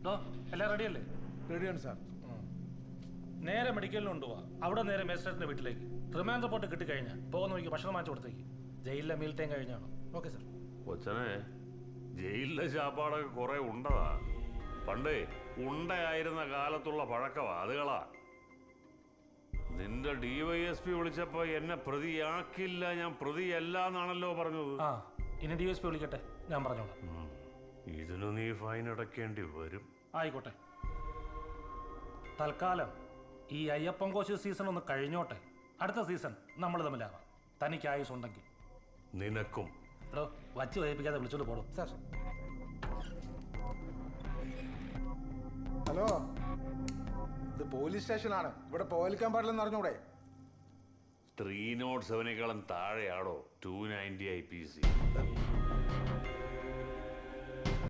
എല്ലാം റെഡിയല്ലേ? റെഡിയാണ് സാർ. നേരെ മെഡിക്കലിന് കൊണ്ടുപോവാ. അവിടെ നേരെ മേജിസ്ട്രേറ്റിന്റെ വീട്ടിലേക്ക്. റിമാൻഡ് റിപ്പോർട്ട് കിട്ടിക്കഴിഞ്ഞാൽ പോകുന്ന വഴിക്ക് ഭക്ഷണം വാങ്ങിച്ചു കൊടുത്തേക്ക്. ജയിലിലെ മീൽത്തേം കഴിഞ്ഞാണ്. Okay sir. കൊച്ചനെ, ജയിലിലെ ചാപ്പാടൊക്കെ കുറെ ഉണ്ടതാ. പണ്ടേ ഉണ്ടയായിരുന്ന കാലത്തുള്ള പഴക്കവാ അതുകളാ. നിന്റെ DYSP വിളിച്ചപ്പോ എന്നെ പ്രതിയാക്കില്ല, ഞാൻ പ്രതിയല്ല എന്നാണല്ലോ പറഞ്ഞത്. ആ, ഇനി DSP വിളിക്കട്ടെ, ഞാൻ പറഞ്ഞോളാം. ഇതിന് നീ ഫൈൻ അടയ്ക്കേണ്ടി വരും. ആയിക്കോട്ടെ. തൽക്കാലം ഈ അയ്യപ്പൻ കോശി സീസൺ ഒന്ന് കഴിഞ്ഞോട്ടെ. അടുത്ത സീസൺ നമ്മൾ തമ്മിലാവാം. തനിക്ക് ആയുസ് ഉണ്ടെങ്കിൽ. നിനക്കും. വച്ച് വഹിപ്പിക്കാതെ വിളിച്ചോണ്ട് പോടും സാർ. ഹലോ, ഇത് പോലീസ് സ്റ്റേഷനാണ്. ഇവിടെ പോലിക്കാൻ പാടില്ലെന്ന് അറിഞ്ഞൂടെ? 307 താഴെയാണോ 290 IPC?